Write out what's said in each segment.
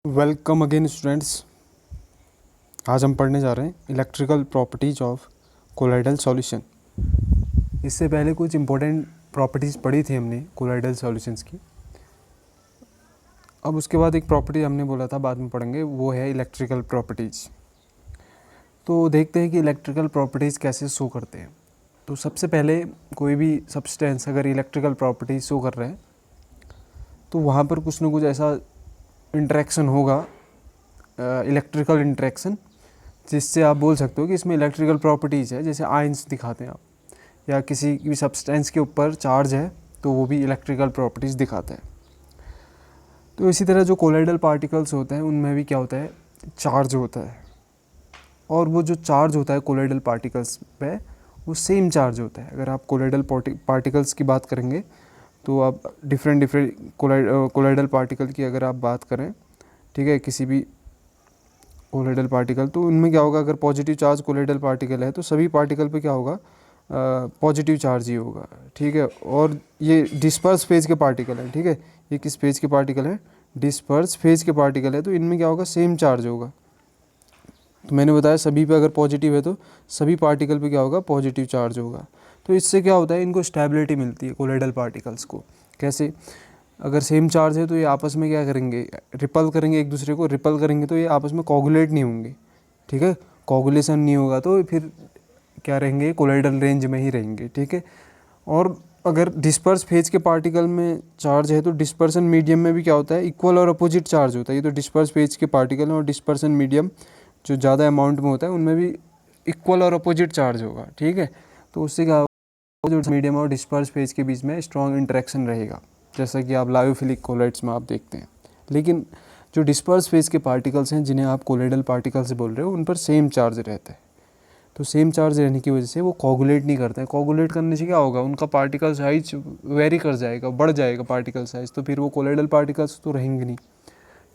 Welcome again students. आज हम पढ़ने जा रहे हैं electrical properties of colloidal solution. इससे पहले कुछ इंपॉर्टेंट प्रॉपर्टीज़ पढ़ी थी हमने कोलाइडल सॉल्यूशंस की। अब उसके बाद एक प्रॉपर्टी हमने बोला था बाद में पढ़ेंगे, वो है इलेक्ट्रिकल प्रॉपर्टीज़। तो देखते हैं कि इलेक्ट्रिकल प्रॉपर्टीज़ कैसे शो करते हैं। तो सबसे पहले कोई भी सब्सटेंस अगर इलेक्ट्रिकल प्रॉपर्टीज़ शो कर रहे हैं तो वहाँ पर कुछ ना कुछ ऐसा इंटरेक्शन होगा, इलेक्ट्रिकल इंटरेक्शन, जिससे आप बोल सकते हो कि इसमें इलेक्ट्रिकल प्रॉपर्टीज़ है। जैसे आयंस दिखाते हैं आप, या किसी भी सब्सटेंस के ऊपर चार्ज है तो वो भी इलेक्ट्रिकल प्रॉपर्टीज़ दिखाता है। तो इसी तरह जो कोलाइडल पार्टिकल्स होते हैं उनमें भी क्या होता है, चार्ज होता है। और वो जो चार्ज होता है कोलाइडल पार्टिकल्स पे, वो सेम चार्ज होता है। अगर आप कोलाइडल पार्टिकल्स की बात करेंगे तो आप डिफरेंट कोलाइडल पार्टिकल की अगर आप बात करें, ठीक है, किसी भी कोलाइडल पार्टिकल, तो उनमें क्या होगा, अगर पॉजिटिव चार्ज कोलाइडल पार्टिकल है तो सभी पार्टिकल पे क्या होगा, पॉजिटिव चार्ज ही होगा, ठीक है। और ये डिस्पर्स फेज के पार्टिकल है, ठीक है। ये किस फेज के पार्टिकल है, डिस्पर्स फेज के पार्टिकल है, तो इनमें क्या होगा, सेम चार्ज होगा। तो मैंने बताया सभी पे अगर पॉजिटिव है तो सभी पार्टिकल पे क्या होगा, पॉजिटिव चार्ज होगा। तो इससे क्या होता है, इनको स्टेबिलिटी मिलती है कोलाइडल पार्टिकल्स को। कैसे, अगर सेम चार्ज है तो ये आपस में क्या करेंगे, रिपल करेंगे, एक दूसरे को रिपल करेंगे, तो ये आपस में कोगुलेट नहीं होंगे, ठीक है। कोगुलेशन नहीं होगा तो फिर क्या रहेंगे, कोलाइडल रेंज में ही रहेंगे, ठीक है। और अगर डिस्पर्स फेज के पार्टिकल में चार्ज है तो डिस्पर्सन मीडियम में भी क्या होता है, इक्वल और अपोजिट चार्ज होता है। ये तो डिस्पर्स फेज के पार्टिकल हैं, और डिस्पर्सन मीडियम जो ज़्यादा अमाउंट में होता है उनमें भी इक्वल और अपोजिट चार्ज होगा, ठीक है। तो उससे क्या होगा, जो मीडियम और डिस्पर्स फेज के बीच में स्ट्रॉन्ग इंटरेक्शन रहेगा, जैसा कि आप लायोफिलिक कोलाइड्स में आप देखते हैं। लेकिन जो डिस्पर्स फेज के पार्टिकल्स हैं, जिन्हें आप कोलाइडल पार्टिकल्स बोल रहे हो, उन पर सेम चार्ज रहता है। तो सेम चार्ज रहने की वजह से वो कोगुलेट नहीं करते हैं। कोगुलेट करने से क्या होगा, उनका पार्टिकल साइज वेरी कर जाएगा, बढ़ जाएगा पार्टिकल साइज, तो फिर वो कोलाइडल पार्टिकल्स तो रहेंगे नहीं,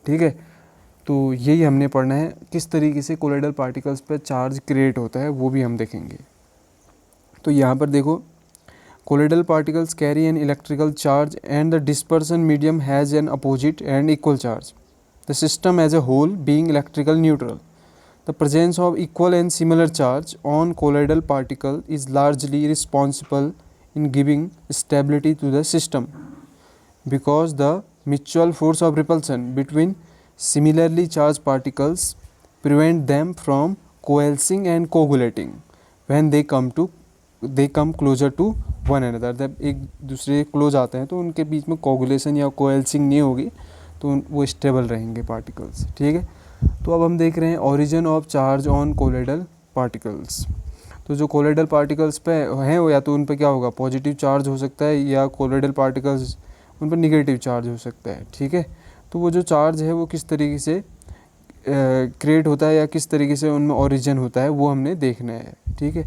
ठीक है। तो यही हमने पढ़ना है, किस तरीके से कोलाइडल पार्टिकल्स पर चार्ज क्रिएट होता है वो भी हम देखेंगे। तो यहाँ पर देखो, colloidal particles carry an electrical charge and the dispersion medium has an opposite and equal charge, the system as a whole being electrical neutral. The presence of equal and similar charge on colloidal particle is largely responsible in giving stability to the system, because the mutual force of repulsion between similarly charged particles prevent them from coalescing and coagulating when they come closer to one another। जब एक दूसरे close आते हैं तो उनके बीच में coagulation या कोएल्सिंग नहीं होगी, तो वो स्टेबल रहेंगे पार्टिकल्स, ठीक है। तो अब हम देख रहे हैं origin of charge on colloidal particles. तो जो कोलाइडल पार्टिकल्स पे हैं वो या तो उन पे क्या होगा, पॉजिटिव चार्ज हो सकता है, या कोलाइडल पार्टिकल्स उन पर निगेटिव चार्ज हो सकता है, ठीक है। तो वो जो चार्ज है वो किस तरीके से क्रिएट होता है या किस तरीके से उनमें ओरिजिन होता है वो हमने देखना है, ठीक है।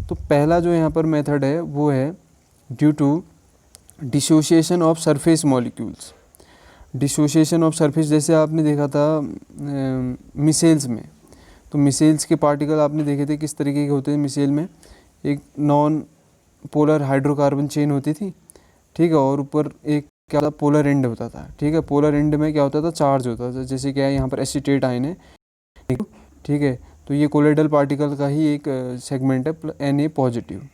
तो पहला जो यहाँ पर मेथड है वो है due to dissociation of surface molecules. Dissociation of surface, जैसे आपने देखा था मिसाइल्स में, तो मिसाइल्स के पार्टिकल आपने देखे थे किस तरीके के होते हैं। मिसाइल में एक नॉन पोलर हाइड्रोकार्बन चेन होती थी, ठीक है, और ऊपर एक क्या होता, पोलर एंड होता था, ठीक है। पोलर एंड में क्या होता था, चार्ज होता था। जैसे क्या है, यहाँ पर एसीटेट आयन है, ठीक है। तो ये कोलाइडल पार्टिकल का ही एक सेगमेंट है, Na पॉजिटिव,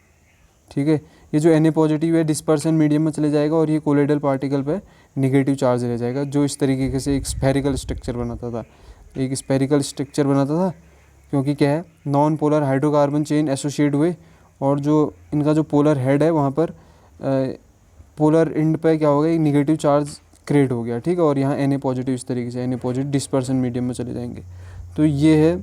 ठीक है। ये जो Na पॉजिटिव है डिस्पर्सन मीडियम में चले जाएगा, और ये कोलाइडल पार्टिकल पे नेगेटिव चार्ज रह जाएगा, जो इस तरीके से एक स्फेरिकल स्ट्रक्चर बनाता था। एक स्फेरिकल स्ट्रक्चर बनाता था क्योंकि क्या है, non polar hydrocarbon chain associate हुए, और जो इनका जो पोलर हेड है वहाँ पर पोलर एंड पे क्या होगा, एक निगेटिव चार्ज क्रिएट हो गया, ठीक है। और यहाँ Na पॉजिटिव इस तरीके से Na पॉजिटिव डिस्पर्सन मीडियम में चले जाएंगे। तो ये है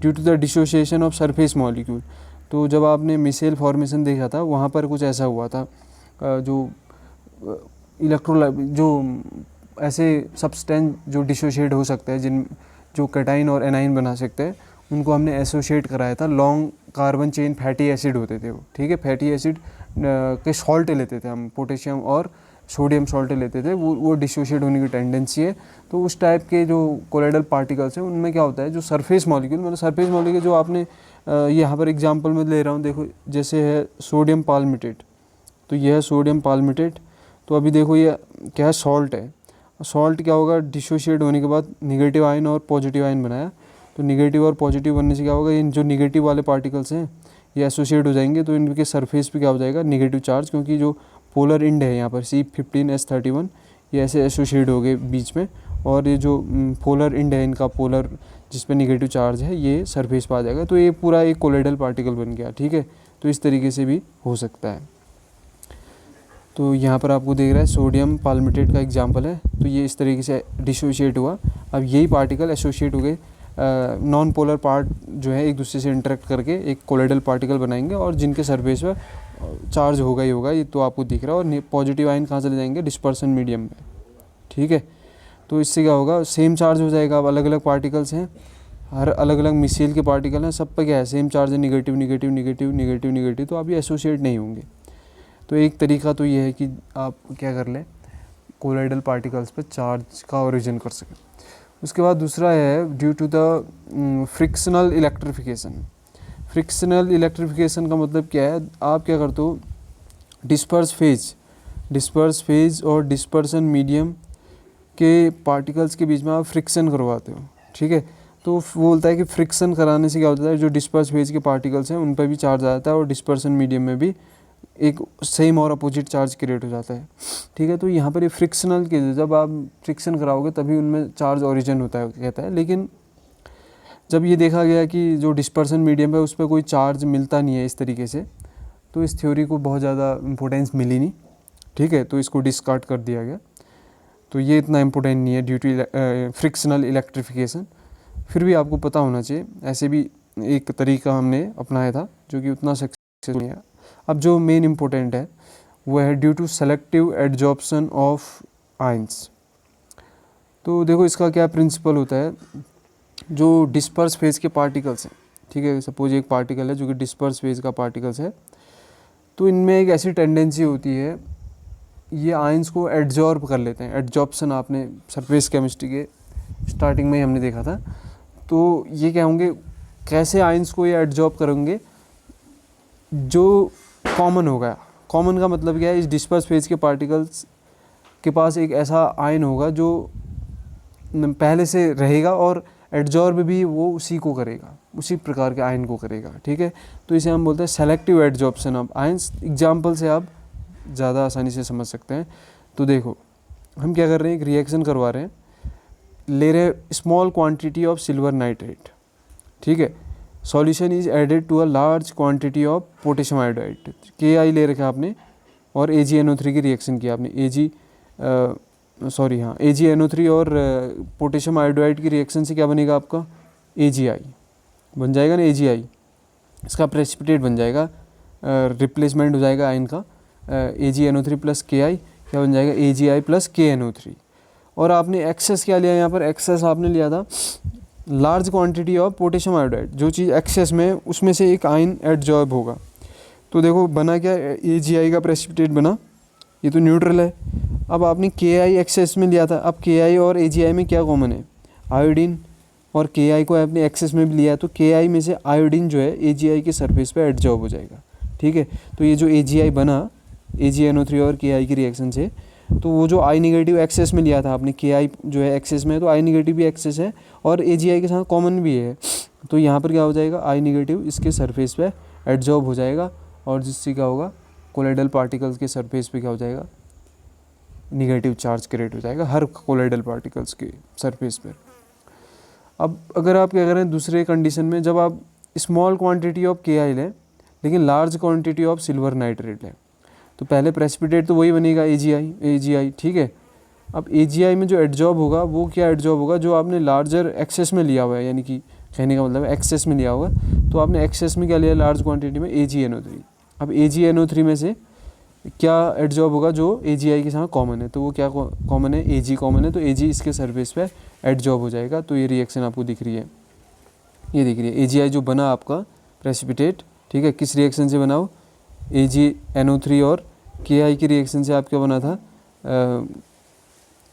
due to the dissociation of surface molecule. तो जब आपने मिसाइल फॉर्मेशन देखा था वहाँ पर कुछ ऐसा हुआ था, जो जो ऐसे सब्सटेंस जो डिसोशिएट हो सकते हैं, जिन जो कैटाइन और एनाइन बना सकते हैं, उनको हमने एसोशिएट कराया था। Long carbon chain fatty acid होते थे वो, ठीक है। फैटी एसिड के सॉल्ट लेते थे हम, पोटेशियम और सोडियम सॉल्ट लेते थे, वो डिसोशिएट होने की टेंडेंसी है। तो उस टाइप के जो कोलाइडल पार्टिकल्स हैं उनमें क्या होता है, जो सरफेस मॉलिक्यूल, मतलब सरफेस मॉलिक्यूल जो आपने यहाँ पर एग्जांपल में ले रहा हूँ, देखो जैसे है सोडियम पाल्मिटेट, तो यह है सोडियम पाल्मिटेट। तो अभी देखो ये क्या है, सॉल्ट है, सॉल्ट क्या होगा, डिसोशिएट होने के बाद निगेटिव आयन और पॉजिटिव आयन बनाया, तो निगेटिव और पॉजिटिव बनने से क्या होगा, इन जो निगेटिव वाले पार्टिकल्स हैं ये एसोसिएट हो जाएंगे, तो इनके सरफेस पे क्या हो जाएगा, निगेटिव चार्ज, क्योंकि जो पोलर इंड है यहाँ पर C15H31 ये ऐसे एसोसिएट हो गए बीच में, और ये जो पोलर इंड है इनका, पोलर जिस पे निगेटिव चार्ज है ये सरफेस पे आ जाएगा, तो ये पूरा एक कोलोइडल पार्टिकल बन गया। ठीक है, तो इस तरीके से भी हो सकता है। तो यहाँ पर आपको देख रहा है सोडियम पाल्मिटेट का एग्जांपल है, तो ये इस तरीके से डिसोशिएट हुआ। अब यही पार्टिकल एसोसिएट हो गए, नॉन पोलर पार्ट जो है एक दूसरे से इंटरेक्ट करके एक कोलोइडल पार्टिकल बनाएंगे, और जिनके सरफेस पर चार्ज होगा ही होगा, ये तो आपको दिख रहा है। और पॉजिटिव आयन कहाँ चले जाएंगे, डिस्पर्सन मीडियम में। ठीक है, तो इससे क्या होगा, सेम चार्ज हो जाएगा। अब अलग अलग पार्टिकल्स हैं, हर अलग अलग मिसाइल के पार्टिकल हैं, सब पर क्या है, सेम चार्ज है, negative negative negative negative negative, तो आप ये एसोसिएट नहीं होंगे। तो एक तरीका तो ये है कि आप क्या कर लें, कोलोइडल पार्टिकल्स पे चार्ज का ओरिजिन कर सकें। उसके बाद दूसरा है due to the frictional electrification. Frictional electrification का मतलब क्या है, आप क्या करते हो, डिस्पर्स फेज और डिस्पर्सन मीडियम के पार्टिकल्स के बीच में आप फ्रिक्शन करवाते हो। ठीक है, तो वो बोलता है कि फ्रिक्शन कराने से क्या होता है, जो डिस्पर्स फेज के पार्टिकल्स हैं उन पर भी चार्ज आ जाता है, और डिस्पर्सन मीडियम में भी एक सेम और अपोजिट चार्ज क्रिएट हो जाता है। ठीक है, तो यहाँ पर ये फ्रिक्शनल के, जब आप फ्रिक्शन कराओगे तभी उनमें चार्ज ओरिजिन होता है कहता है। लेकिन जब ये देखा गया कि जो डिस्पर्सन मीडियम है उस पर कोई चार्ज मिलता नहीं है इस तरीके से, तो इस थ्योरी को बहुत ज़्यादा इम्पोर्टेंस मिली नहीं। ठीक है, तो इसको डिस्कार्ड कर दिया गया, तो ये इतना इम्पोर्टेंट नहीं है ड्यू टू फ्रिक्शनल इलेक्ट्रिफिकेशन। फिर भी आपको पता होना चाहिए, ऐसे भी एक तरीका हमने अपनाया था जो कि उतना सक्सेस नहीं है। अब जो मेन इम्पोर्टेंट है वो है due to selective adsorption of ions. तो देखो इसका क्या प्रिंसिपल होता है, जो डिस्पर्स फेज के पार्टिकल्स हैं, ठीक है, सपोज एक पार्टिकल है जो कि डिस्पर्स फेज का पार्टिकल्स है, तो इनमें एक ऐसी टेंडेंसी होती है, ये आयंस को एडजॉर्ब कर लेते हैं। एडजॉर्प्शन आपने सरफेस केमिस्ट्री के स्टार्टिंग में ही हमने देखा था। तो ये क्या होंगे, कैसे आयंस को ये एडजॉर्ब करेंगे, जो कॉमन होगा। कॉमन का मतलब क्या है, इस डिस्पर्स फेज के पार्टिकल्स के पास एक ऐसा आयन होगा जो पहले से रहेगा, और एडजॉर्ब भी वो उसी को करेगा, उसी प्रकार के आयन को करेगा। ठीक है, तो इसे हम बोलते हैं selective adsorption of ions. Example से आप ज़्यादा आसानी से समझ सकते हैं। तो देखो हम क्या कर रहे हैं, एक रिएक्शन करवा रहे हैं, ले रहे small quantity of silver nitrate. ठीक है, solution is added to a large quantity of potassium iodide, KI ले रखा आपने, और AgNO3 की रिएक्शन किया आपने। AgNO3 और पोटेशियम आयोडाइड की रिएक्शन से क्या बनेगा आपका, AgI बन जाएगा ना। AgI इसका प्रेसिपिटेट बन जाएगा, रिप्लेसमेंट हो जाएगा आयन का, AgNO3 प्लस KI क्या बन जाएगा, AgI प्लस KNO3। और आपने एक्सेस क्या लिया, यहाँ पर एक्सेस आपने लिया था large quantity of potassium iodide. जो चीज़ एक्सेस में उसमें से एक आयन एडजॉर्ब होगा। तो देखो बना क्या, AgI का प्रेसिपिटेट बना, ये तो न्यूट्रल है। अब आपने KI एक्सेस में लिया था, अब KI और AgI में क्या कॉमन है, आयोडीन, और KI को आपने एक्सेस में भी लिया है, तो KI में से आयोडीन जो है AgI के सरफेस पे एडजॉर्ब हो जाएगा। ठीक है, तो ये जो AgI बना AgNO3 और KI की रिएक्शन से, तो वो जो I नेगेटिव एक्सेस में लिया था आपने, KI जो है एक्सेस में है, तो I नेगेटिव भी एक्सेस है और AgI के साथ कॉमन भी है, तो यहाँ पर क्या हो जाएगा, I नेगेटिव इसके सरफेस पे एडजॉर्ब हो जाएगा, और जिससे क्या होगा, कोलोइडल पार्टिकल्स के सरफेस पे क्या हो जाएगा, निगेटिव चार्ज क्रिएट हो जाएगा हर कोलोइडल पार्टिकल्स के सरफेस पर। अब अगर आप क्या करें दूसरे कंडीशन में, जब आप स्मॉल क्वांटिटी ऑफ KI लें लेकिन large quantity of silver nitrate लें, तो पहले प्रेसिपिटेट तो वही बनेगा AgI। ठीक है, अब AgI में जो एडजॉर्ब होगा वो क्या एडजॉर्ब होगा, जो आपने लार्जर एक्सेस में लिया हुआ है, यानी कि कहने का मतलब है एक्सेस में लिया हुआ है, तो आपने एक्सेस में क्या लिया, लार्ज क्वांटिटी में AgNO3। अब AgNO3 में से क्या एडजॉर्ब होगा, जो AgI के साथ कॉमन है, तो वो क्या कॉमन है, Ag कॉमन है, तो Ag इसके सरफेस पे एडजॉर्ब हो जाएगा। तो ये रिएक्शन आपको दिख रही है, ये दिख रही है AgI जो बना आपका प्रेसिपिटेट। ठीक है, किस रिएक्शन से बना हो, AgNO3 और KI की रिएक्शन से आपका बना था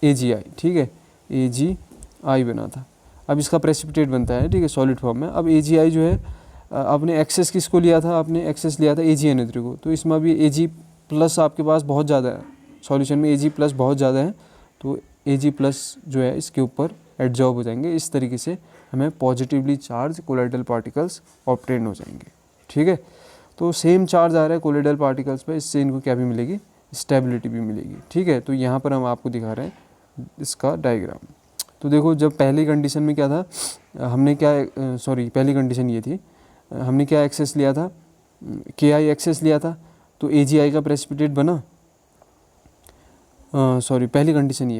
AgI। ठीक है, AgI बना था। अब इसका प्रेसिपिटेट बनता है, ठीक है, सॉलिड फॉर्म में। अब AgI जो है, आपने एक्सेस किसको लिया था, आपने एक्सेस लिया था AgNO3 को, तो इसमें भी Ag प्लस आपके पास बहुत ज़्यादा है, सॉल्यूशन में Ag प्लस बहुत ज़्यादा है, तो Ag+ जो है इसके ऊपर एडजॉर्ब हो जाएंगे। इस तरीके से हमें positively charge colloidal particles obtain हो जाएंगे। ठीक है, तो सेम चार्ज आ रहा है कोलाइडल पार्टिकल्स पे, इससे इनको क्या भी मिलेगी, स्टेबिलिटी भी मिलेगी। ठीक है, तो यहाँ पर हम आपको दिखा रहे हैं इसका डायग्राम। तो देखो, जब पहली कंडीशन में क्या था, हमने क्या पहली कंडीशन ये थी, हमने क्या एक्सेस लिया था, KI एक्सेस लिया था, तो AgI का प्रेसिपिटेट बना। पहली कंडीशन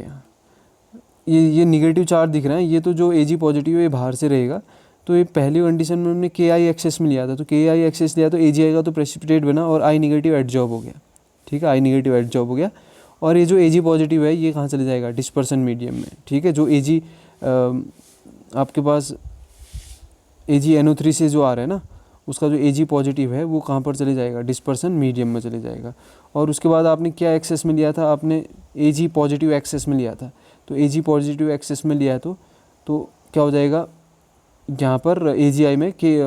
ये निगेटिव चार्ज दिख रहा है, ये तो जो Ag पॉजिटिव है ये बाहर से रहेगा। तो ये पहली कंडीशन में हमने KI एक्सेस में लिया था, तो KI एक्सेस लिया तो AgI का तो प्रेसिपिटेट बना और I नेगेटिव एडजॉर्ब हो गया। ठीक है, I नेगेटिव एडजॉर्ब हो गया, और ये जो Ag पॉजिटिव है ये कहाँ चले जाएगा, डिस्पर्सन मीडियम में। ठीक है, जो Ag आपके पास AgNO3 से जो आ रहा है ना, उसका जो Ag पॉजिटिव है वो कहाँ पर चले जाएगा, डिस्पर्सन मीडियम में चले जाएगा। और उसके बाद आपने क्या एक्सेस में लिया था, आपने Ag पॉजिटिव एक्सेस में लिया था, तो Ag पॉजिटिव एक्सेस में लिया है तो क्या हो जाएगा, यहाँ पर AgI में कि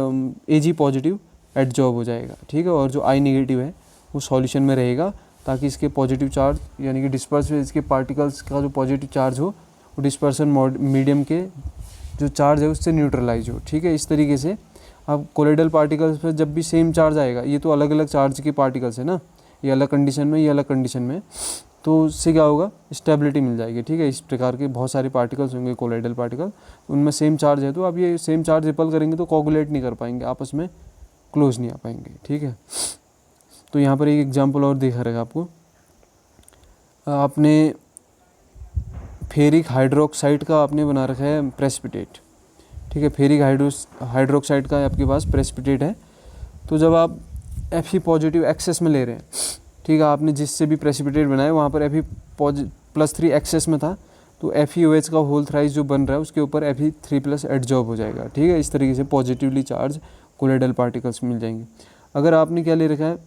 Ag पॉजिटिव एडजॉर्ब हो जाएगा। ठीक है, और जो I नेगेटिव है वो सॉल्यूशन में रहेगा, ताकि इसके पॉजिटिव चार्ज यानी कि डिस्पर्स इसके पार्टिकल्स का जो पॉजिटिव चार्ज हो वो डिस्पर्सन मीडियम के जो चार्ज है उससे न्यूट्रलाइज हो। ठीक है, इस तरीके से अब कोलाइडल पार्टिकल्स पर जब भी सेम चार्ज आएगा, ये तो अलग अलग चार्ज के पार्टिकल्स है ना, ये अलग कंडीशन में, ये अलग कंडीशन में, तो उससे क्या होगा, स्टेबिलिटी मिल जाएगी। ठीक है, इस प्रकार के बहुत सारे पार्टिकल्स होंगे कोलाइडल पार्टिकल, उनमें सेम चार्ज है, तो अब ये सेम चार्ज रिपल करेंगे तो कोगुलेट नहीं कर पाएंगे, आपस में क्लोज नहीं आ पाएंगे। ठीक है, तो यहाँ पर एक एग्जाम्पल और देखा रहेगा आपको, आपने फेरिक हाइड्रोक्साइड का आपने बना रखा है प्रेसिपिटेट। ठीक है, फेरिक हाइड्रोक्साइड का आपके पास प्रेसिपिटेट है, तो जब आप Fe पॉजिटिव एक्सेस में ले रहे हैं, ठीक है, आपने जिससे भी प्रेसिपिटेट बनाया वहाँ पर Fe+3 एक्सेस में था, तो FeOH का होल थ्राइस जो बन रहा है उसके ऊपर Fe3+ एडजॉर्ब हो जाएगा। ठीक है, इस तरीके से पॉजिटिवली चार्ज कोलाइडल पार्टिकल्स मिल जाएंगे। अगर आपने क्या ले रखा है,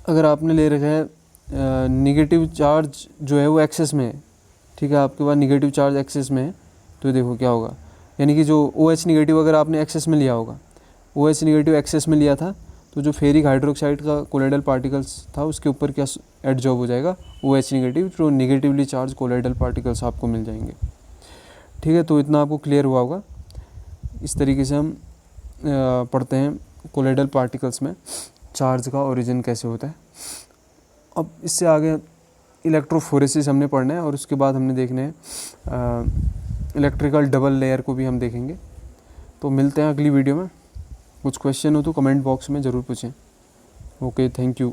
अगर आपने ले रखा है निगेटिव चार्ज जो है वो एक्सेस में है, ठीक है, आपके पास निगेटिव चार्ज एक्सेस में है, तो देखो क्या होगा, यानी कि जो OH नेगेटिव अगर आपने एक्सेस में लिया होगा, OH नेगेटिव एक्सेस में लिया था, तो जो फेरिक हाइड्रोक्साइड का कोलाइडल पार्टिकल्स था उसके ऊपर क्या एडजॉर्ब हो जाएगा, OH नेगेटिव, जो नेगेटिवली चार्ज कोलाइडल पार्टिकल्स आपको मिल जाएंगे। ठीक है, तो इतना आपको क्लियर हुआ होगा। इस तरीके से हम पढ़ते हैं कोलाइडल पार्टिकल्स में चार्ज का ओरिजिन कैसे होता है। अब इससे आगे इलेक्ट्रोफोरेसिस हमने पढ़ना है, और उसके बाद हमने देखने हैं इलेक्ट्रिकल डबल लेयर को भी हम देखेंगे। तो मिलते हैं अगली वीडियो में। कुछ क्वेश्चन हो तो कमेंट बॉक्स में ज़रूर पूछें। Okay, thank you.